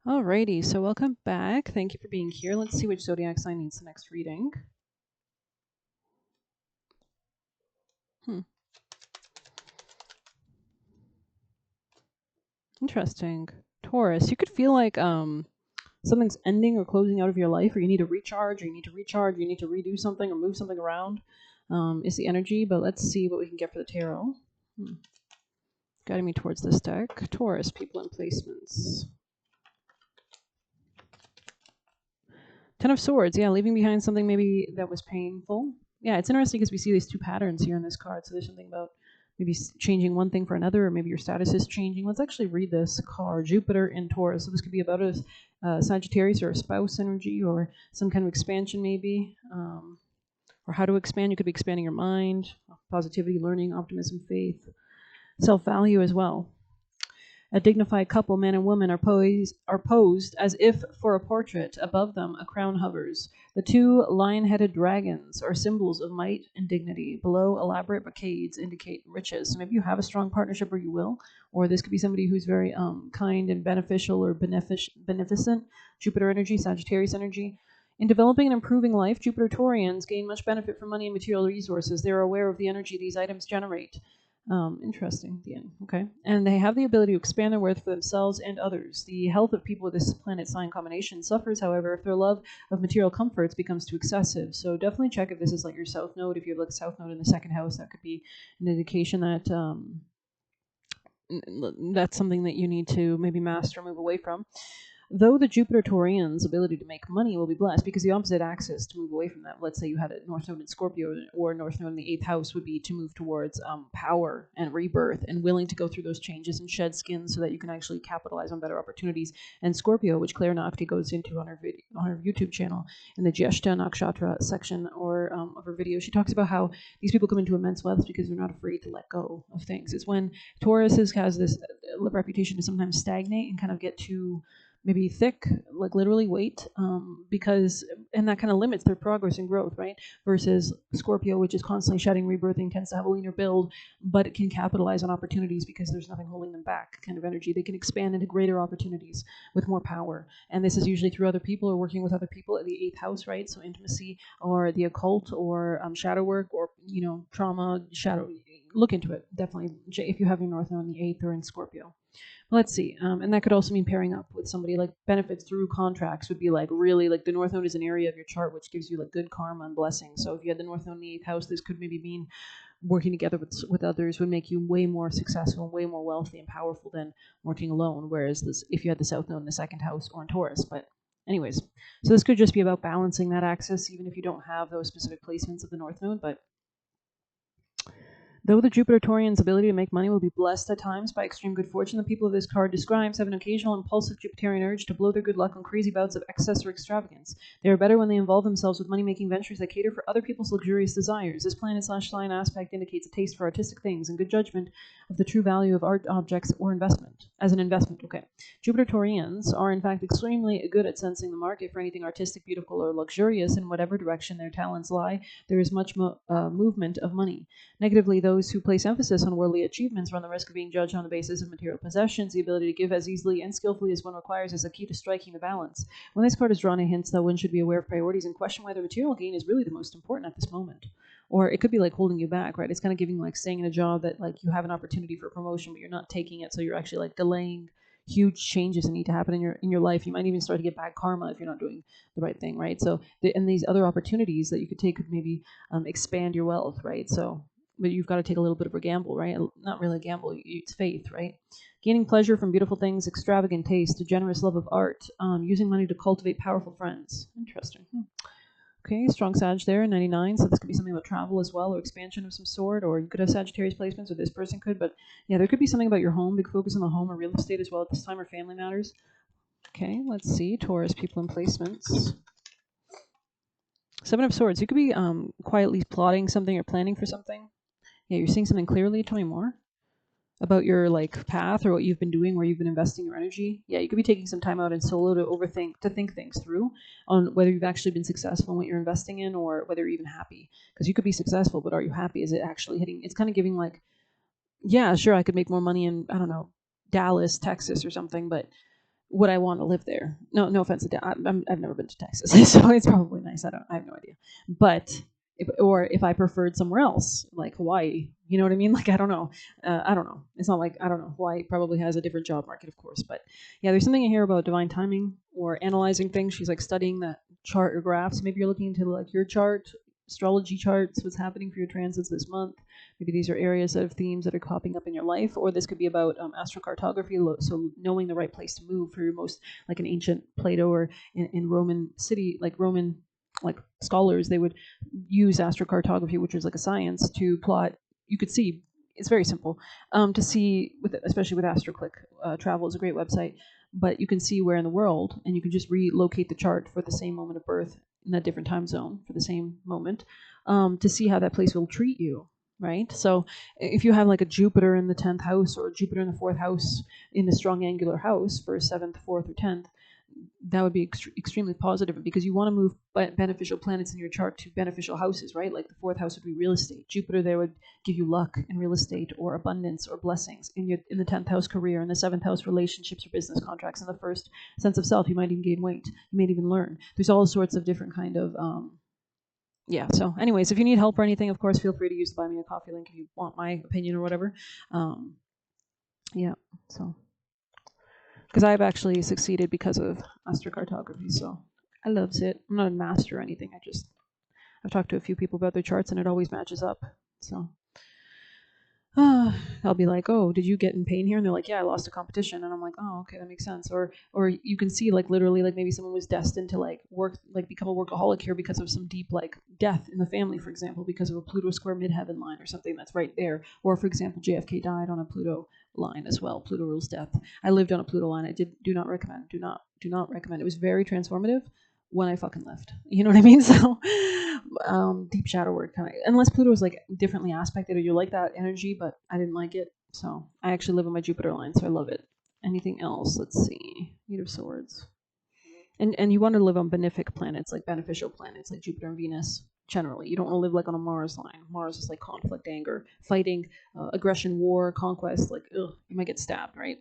Alrighty, so welcome back. Thank you for being here. Let's see which zodiac sign needs the next reading. Interesting. Taurus, you could feel like something's ending or closing out of your life, or you need to recharge, or you need to recharge, you need to redo something or move something around. Is the energy, but let's see what we can get for the tarot. Guiding me towards this deck. Taurus, people and placements. Ten of Swords, yeah, leaving behind something maybe that was painful. Yeah, it's interesting because we see these two patterns here in this card. So there's something about maybe changing one thing for another, or maybe your status is changing. Let's actually read this card, Jupiter in Taurus. So this could be about a Sagittarius or a spouse energy, or some kind of expansion maybe, or how to expand. You could be expanding your mind, positivity, learning, optimism, faith, self-value as well. A dignified couple, man and woman, are posed as if for a portrait. Above them, a crown hovers. The two lion-headed dragons are symbols of might and dignity. Below, elaborate brocades indicate riches. So maybe you have a strong partnership, or you will, or this could be somebody who's very kind and beneficial or beneficent. Jupiter energy, Sagittarius energy. In developing and improving life, Jupiter Taurians gain much benefit from money and material resources. They are aware of the energy these items generate. Interesting. The end. Okay. And they have the ability to expand their worth for themselves and others. The health of people with this planet sign combination suffers, however, if their love of material comforts becomes too excessive. So definitely check if this is like your south node. If you have like south node in the second house, that could be an indication that that's something that you need to maybe master, move away from. Though the Jupiter Taurian's ability to make money will be blessed, because the opposite axis to move away from that, let's say you had a North Node in Scorpio or North Node in the 8th house, would be to move towards power and rebirth and willing to go through those changes and shed skin so that you can actually capitalize on better opportunities. And Scorpio, which Claire Nakti goes into on her YouTube channel in the Jyeshta Nakshatra section of her video, she talks about how these people come into immense wealth because they're not afraid to let go of things. It's when Taurus has this reputation to sometimes stagnate and kind of get too maybe thick, like literally weight, and that kind of limits their progress and growth, right? Versus Scorpio, which is constantly shedding, rebirthing, tends to have a leaner build, but it can capitalize on opportunities because there's nothing holding them back kind of energy. They can expand into greater opportunities with more power. And this is usually through other people or working with other people at the 8th house, right? So intimacy or the occult or shadow work or, trauma, shadow. Look into it, definitely, if you have your North Node in the 8th or in Scorpio. Let's see. And that could also mean pairing up with somebody. Like benefits through contracts would be like really like the North Node is an area of your chart which gives you like good karma and blessings. So if you had the North Node in the 8th house, this could maybe mean working together with others would make you way more successful, way more wealthy and powerful than working alone. Whereas if you had the South Node in the 2nd house or in Taurus. But anyways, so this could just be about balancing that axis, even if you don't have those specific placements of the North Node. But though the Jupiter Taurian's ability to make money will be blessed at times by extreme good fortune, the people of this card describes have an occasional impulsive Jupiterian urge to blow their good luck on crazy bouts of excess or extravagance. They are better when they involve themselves with money-making ventures that cater for other people's luxurious desires. This planet/sign aspect indicates a taste for artistic things and good judgment of the true value of art objects or investment. As an investment, okay. Jupiter Taurians are in fact extremely good at sensing the market for anything artistic, beautiful, or luxurious in whatever direction their talents lie. There is much movement of money. Negatively, those who place emphasis on worldly achievements run the risk of being judged on the basis of material possessions. The ability to give as easily and skillfully as one requires is a key to striking the balance. When this card is drawn, it hints that one should be aware of priorities and question whether material gain is really the most important at this moment. Or it could be like holding you back, right? It's kind of giving like staying in a job that like you have an opportunity for promotion, but you're not taking it, so you're actually like delaying huge changes that need to happen in your life. You might even start to get bad karma if you're not doing the right thing, right? So and these other opportunities that you could take could maybe expand your wealth, right? So but you've got to take a little bit of a gamble, right? Not really a gamble, it's faith, right? Gaining pleasure from beautiful things, extravagant taste, a generous love of art, using money to cultivate powerful friends. Interesting. Okay, strong Sag there, 99. So this could be something about travel as well, or expansion of some sort, or you could have Sagittarius placements, or this person could. But yeah, there could be something about your home, big focus on the home or real estate as well at this time, or family matters. Okay, let's see, Taurus, people and placements. 7 of Swords, you could be quietly plotting something or planning for something. Yeah, you're seeing something clearly. Tell me more about your like path or what you've been doing, where you've been investing your energy. Yeah, you could be taking some time out in solo to think things through on whether you've actually been successful in what you're investing in, or whether you're even happy. Because you could be successful, but are you happy? Is it actually hitting? It's kind of giving like, yeah, sure, I could make more money in, I don't know, Dallas, Texas or something, but would I want to live there? No offense to I've never been to Texas, so it's probably nice. I have no idea. But if I preferred somewhere else, like Hawaii, you know what I mean? Like I don't know. I don't know. It's not like I don't know. Hawaii probably has a different job market, of course. But yeah, there's something in here about divine timing or analyzing things. She's like studying that chart or graph. So maybe you're looking into like your chart, astrology charts, what's happening for your transits this month. Maybe these are areas of themes that are popping up in your life, or this could be about astrocartography, so knowing the right place to move for your most, like in ancient Plato or in Roman city, like Roman like scholars, they would use astrocartography, which was like a science, to plot. You could see it's very simple to see, with especially with AstroClick. Travel is a great website, but you can see where in the world, and you can just relocate the chart for the same moment of birth in a different time zone for the same moment to see how that place will treat you. Right. So if you have like a Jupiter in the 10th house or Jupiter in the 4th house in a strong angular house for 7th, 4th, or 10th, that would be extremely positive because you want to move beneficial planets in your chart to beneficial houses, right? Like the 4th house would be real estate. Jupiter there would give you luck in real estate or abundance or blessings. In the 10th house, career. In the 7th house, relationships or business contracts. In the 1st, sense of self. You might even gain weight. You might even learn. There's all sorts of different kind of yeah. So, anyways, if you need help or anything, of course, feel free to use the Buy Me a Coffee link if you want my opinion or whatever. Yeah. So, because I've actually succeeded because of astrocartography, so I loves it. I'm not a master or anything. I've talked to a few people about their charts, and it always matches up. So. I'll be like, oh, did you get in pain here? And they're like, yeah, I lost a competition. And I'm like, oh, okay, that makes sense. Or you can see like literally like maybe someone was destined to like work, like become a workaholic here because of some deep like death in the family, for example, because of a Pluto square midheaven line or something that's right there. Or for example, JFK died on a Pluto line as well. Pluto rules death. I lived on a Pluto line. I do not recommend. Do not recommend. It was very transformative when I fucking left. You know what I mean? So deep shadow work kind of, unless Pluto is like differently aspected or you like that energy, but I didn't like it. So I actually live on my Jupiter line, so I love it. Anything else? Let's see. Eight of Swords. And you want to live on benefic planets, like beneficial planets, like Jupiter and Venus. Generally, you don't want to live like on a Mars line. Mars is like conflict, anger, fighting, aggression, war, conquest. Like, ugh, you might get stabbed, right?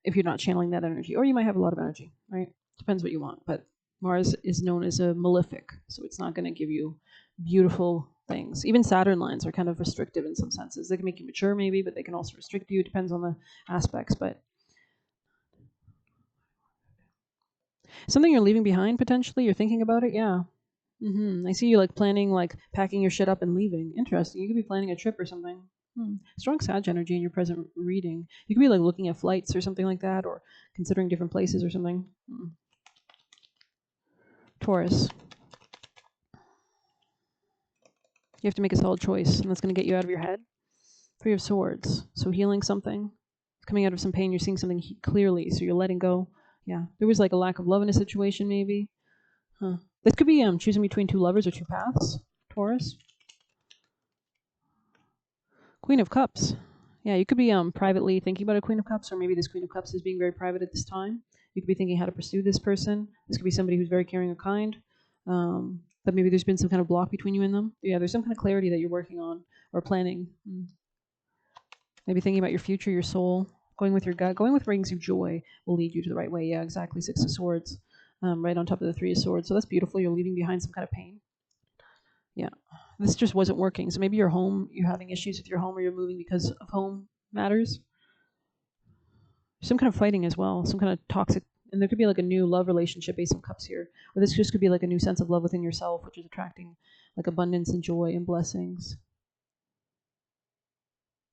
If you're not channeling that energy, or you might have a lot of energy, right? Depends what you want. But Mars is known as a malefic, so it's not going to give you beautiful things. Even Saturn lines are kind of restrictive in some senses. They can make you mature, maybe, but they can also restrict you. It depends on the aspects. But something you're leaving behind potentially. You're thinking about it, yeah. I see you like planning, like packing your shit up and leaving. Interesting. You could be planning a trip or something. Strong Sag energy in your present reading. You could be like looking at flights or something like that, or considering different places or something. Taurus. You have to make a solid choice, and that's going to get you out of your head. Three of Swords. So healing something, coming out of some pain. You're seeing something clearly, so you're letting go. Yeah, there was like a lack of love in a situation, maybe. This could be choosing between two lovers or two paths. Taurus. Queen of Cups. Yeah, you could be privately thinking about a Queen of Cups, or maybe this Queen of Cups is being very private at this time. You could be thinking how to pursue this person. This could be somebody who's very caring or kind, but maybe there's been some kind of block between you and them. Yeah, there's some kind of clarity that you're working on or planning. Maybe thinking about your future, your soul, going with your gut, going with what brings you joy will lead you to the right way. Yeah, exactly. Six of Swords, right on top of the Three of Swords. So that's beautiful. You're leaving behind some kind of pain. Yeah, this just wasn't working. So maybe your home, you're having issues with your home, or you're moving because of home matters. Some kind of fighting as well, some kind of toxic, and there could be like a new love relationship, Ace of Cups here, or this just could be like a new sense of love within yourself, which is attracting like abundance and joy and blessings.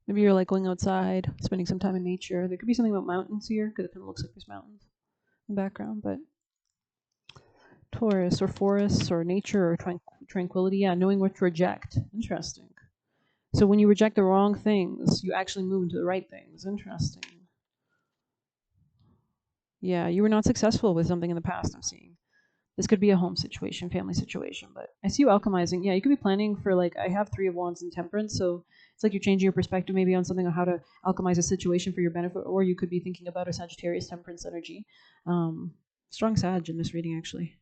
Maybe you're like going outside, spending some time in nature. There could be something about mountains here, because it kind of looks like there's mountains in the background, but Taurus or forests or nature or tranquility, yeah, knowing what to reject. Interesting. So when you reject the wrong things, you actually move into the right things. Interesting. Yeah, you were not successful with something in the past, I'm seeing. This could be a home situation, family situation, but I see you alchemizing. Yeah, you could be planning for like, I have Three of Wands and Temperance, so it's like you're changing your perspective maybe on something on how to alchemize a situation for your benefit, or you could be thinking about a Sagittarius Temperance energy. Strong Sag in this reading, actually.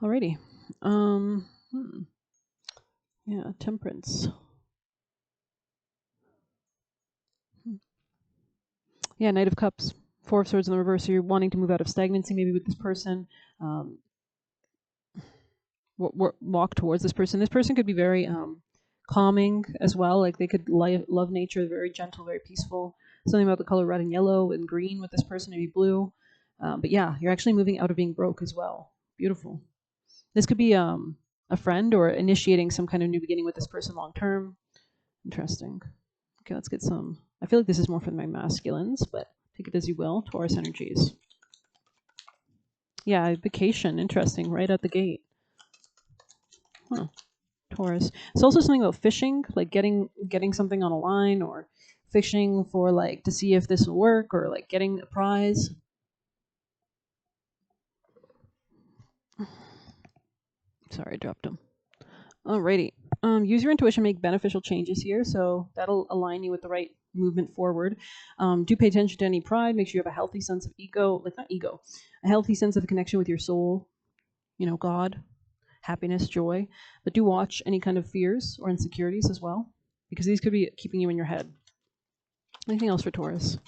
Alrighty. Yeah, Temperance. Yeah, Knight of Cups. Four of Swords in the reverse, so you're wanting to move out of stagnancy maybe with this person. Walk towards this person. This person could be very calming as well. Like they could love nature, very gentle, very peaceful. Something about the color red and yellow and green with this person, maybe blue. But yeah, you're actually moving out of being broke as well. Beautiful. This could be a friend or initiating some kind of new beginning with this person long term. Interesting. Okay, let's get some. I feel like this is more for my masculines, but take it as you will. Taurus energies. Yeah, vacation. Interesting. Right at the gate. Huh. Taurus. It's also something about fishing, like getting something on a line, or fishing for like to see if this will work, or like getting a prize. Sorry, I dropped them. Alrighty. Use your intuition, make beneficial changes here, so that'll align you with the right movement forward. Do pay attention to any pride. Make sure you have a healthy sense of ego, like not ego, a healthy sense of connection with your soul. You know, God, happiness, joy. But do watch any kind of fears or insecurities as well, because these could be keeping you in your head. Anything else for Taurus?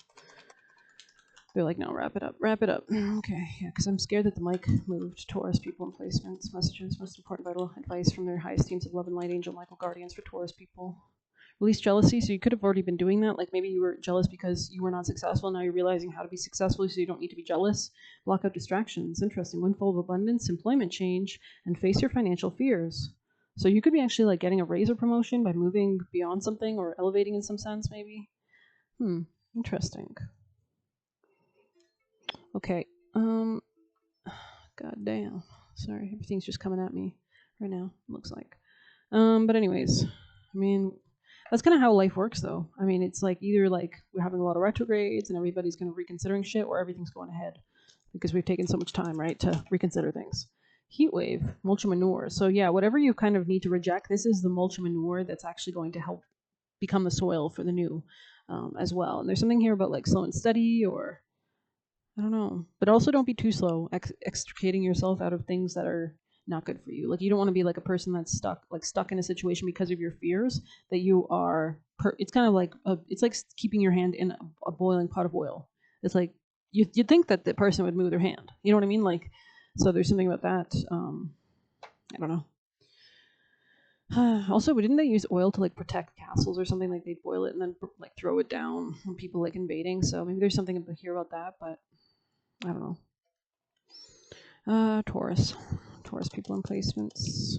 They're like, no, wrap it up. Wrap it up. Okay, yeah, because I'm scared that the mic moved. Taurus people and placements, messages, most important vital advice from their highest teams of love and light, angel, Michael, guardians for Taurus people. Release jealousy. So you could have already been doing that. Like maybe you were jealous because you were not successful. Now you're realizing how to be successful, so you don't need to be jealous. Block out distractions. Interesting. Windfall of abundance, employment change, and face your financial fears. So you could be actually like getting a raise or promotion by moving beyond something or elevating in some sense, maybe. Interesting. Okay. God damn. Sorry, everything's just coming at me right now, looks like. But anyways, I mean, that's kind of how life works, though. I mean, it's like either like we're having a lot of retrogrades and everybody's kind of reconsidering shit, or everything's going ahead because we've taken so much time, right, to reconsider things. Heat wave, mulch and manure. So yeah, whatever you kind of need to reject, this is the mulch and manure that's actually going to help become the soil for the new as well. And there's something here about like slow and steady, or I don't know. But also don't be too slow extricating yourself out of things that are not good for you. Like you don't want to be like a person that's stuck in a situation because of your fears that you are it's kind of like it's like keeping your hand in a boiling pot of oil. It's like you'd think that the person would move their hand. You know what I mean? Like, so there's something about that. I don't know. Also, didn't they use oil to like protect castles or something? Like they'd boil it and then like throw it down when people like invading. So maybe there's something here about that, but I don't know. Taurus people and placements.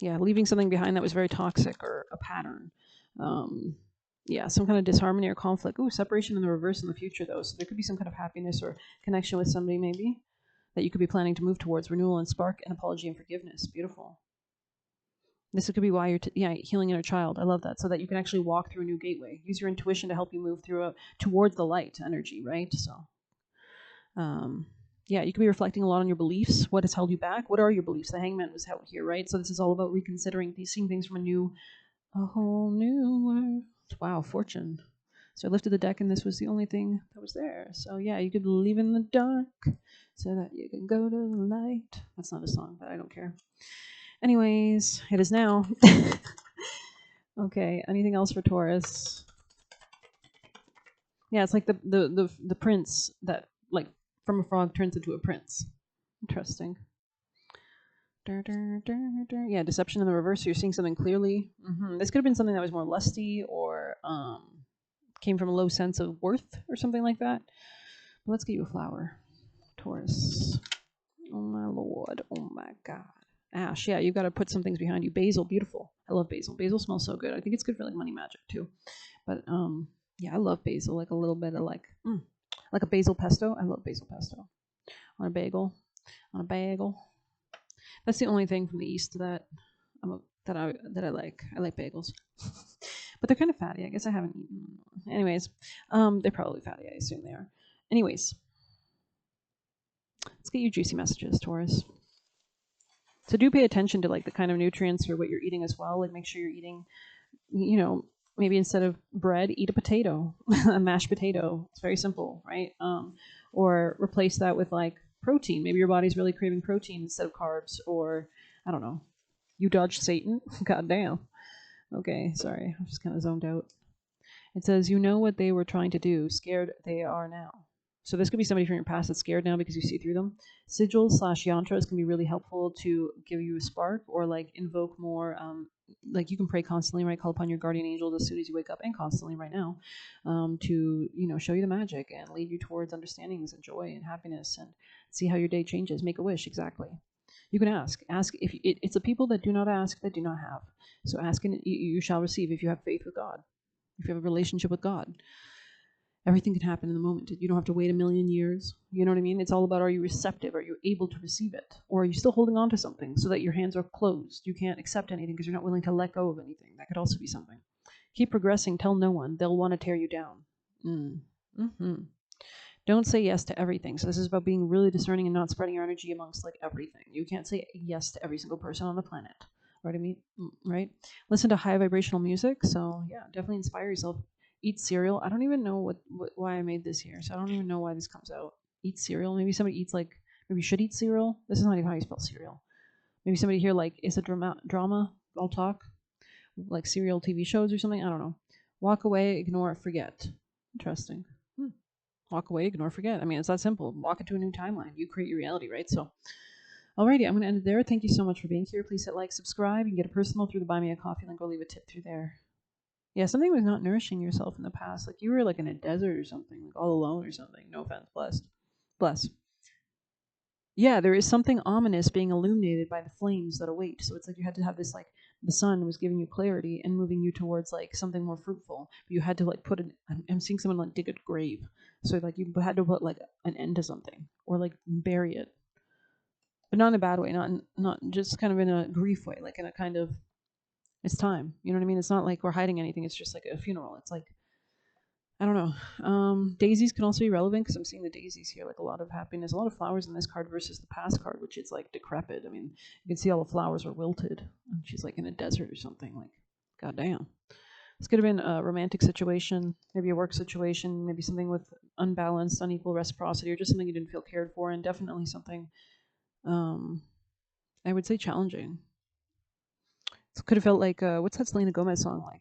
Yeah, leaving something behind that was very toxic or a pattern. Yeah, some kind of disharmony or conflict. Ooh, separation in the reverse in the future, though. So there could be some kind of happiness or connection with somebody, maybe, that you could be planning to move towards. Renewal and spark and apology and forgiveness. Beautiful. This could be why you're healing inner child. I love that. So that you can actually walk through a new gateway. Use your intuition to help you move through towards the light energy, right? So, yeah, you could be reflecting a lot on your beliefs. What has held you back? What are your beliefs? The hangman was held here, right? So this is all about reconsidering, seeing things from a whole new world. Wow, fortune. So I lifted the deck and this was the only thing that was there. So yeah, you could leave in the dark so that you can go to the light. That's not a song, but I don't care. Anyways, it is now. Okay, anything else for Taurus? Yeah, it's like the prince that like from a frog turns into a prince. Interesting. Yeah, deception in the reverse. So you're seeing something clearly. This could have been something that was more lusty or came from a low sense of worth or something like that. But let's get you a flower, Taurus. Oh my lord. Oh my god. Ash. Yeah, you've got to put some things behind you. Basil, beautiful. I love basil. Basil smells so good. I think it's good for like money magic too. But yeah, I love basil. Like a little bit of like a basil pesto. I love basil pesto on a bagel. On a bagel. That's the only thing from the east that I like. I like bagels, but they're kind of fatty. I guess I haven't eaten them. Anyways, they're probably fatty. I assume they are. Anyways, let's get you juicy messages, Taurus. So do pay attention to like the kind of nutrients or what you're eating as well. Like make sure you're eating, maybe instead of bread, eat a potato, a mashed potato. It's very simple, right? Or replace that with like protein. Maybe your body's really craving protein instead of carbs, or I don't know. You dodged Satan? God damn. Okay, sorry. I'm just kind of zoned out. It says, you know what they were trying to do, scared they are now. So this could be somebody from your past that's scared now because you see through them. Sigils / yantras can be really helpful to give you a spark or like invoke more. Like you can pray constantly, right? Call upon your guardian angels as soon as you wake up and constantly right now to, show you the magic and lead you towards understandings and joy and happiness and see how your day changes. Make a wish, exactly. You can ask. Ask if it's the people that do not ask that do not have. So ask and you shall receive if you have faith with God. If you have a relationship with God, everything can happen in the moment. You don't have to wait a million years. You know what I mean? It's all about, are you receptive? Are you able to receive it? Or are you still holding on to something so that your hands are closed? You can't accept anything because you're not willing to let go of anything. That could also be something. Keep progressing. Tell no one. They'll want to tear you down. Mm-hmm. Don't say yes to everything. So this is about being really discerning and not spreading your energy amongst like everything. You can't say yes to every single person on the planet. Right? I mean, right? Listen to high vibrational music. So yeah, definitely inspire yourself. Eat cereal. I don't even know why I made this here. So I don't even know why this comes out. Eat cereal. Maybe somebody eats like, maybe you should eat cereal. This is not even how you spell cereal. Maybe somebody here like is a drama. I'll talk like serial TV shows or something. I don't know. Walk away, ignore, forget. Interesting. Walk away, ignore, forget. I mean, it's that simple. Walk into a new timeline. You create your reality, right? So, alrighty, I'm going to end it there. Thank you so much for being here. Please hit like, subscribe. You can get a personal through the Buy Me a Coffee link or leave a tip through there. Yeah, something was not nourishing yourself in the past. Like you were like in a desert or something, like all alone or something. No offense. Blessed. Bless. Yeah, there is something ominous being illuminated by the flames that await. So it's like you had to have this, like, the sun was giving you clarity and moving you towards like something more fruitful. But you had to like put I'm seeing someone like dig a grave. So like you had to put like an end to something or like bury it, but not in a bad way, not just kind of in a grief way, like in a kind of, it's time. You know what I mean? It's not like we're hiding anything. It's just like a funeral. It's like, I don't know. Daisies can also be relevant because I'm seeing the daisies here, like a lot of happiness, a lot of flowers in this card versus the past card, which is like decrepit. I mean, you can see all the flowers are wilted. And she's like in a desert or something. Like, goddamn. This could have been a romantic situation, maybe a work situation, maybe something with unbalanced, unequal reciprocity, or just something you didn't feel cared for, and definitely something, I would say, challenging. It could have felt like, what's that Selena Gomez song like?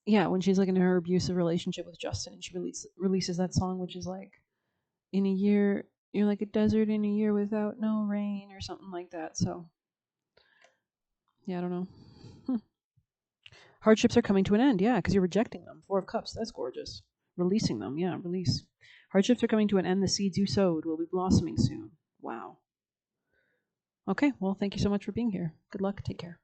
Yeah, when she's like in her abusive relationship with Justin, and she releases that song, which is like, in a year, you're like a desert in a year without no rain, or something like that. So, yeah, I don't know. Hardships are coming to an end, yeah, because you're rejecting them. Four of Cups, that's gorgeous. Releasing them, yeah, release. Hardships are coming to an end. The seeds you sowed will be blossoming soon. Wow. Okay, well, thank you so much for being here. Good luck. Take care.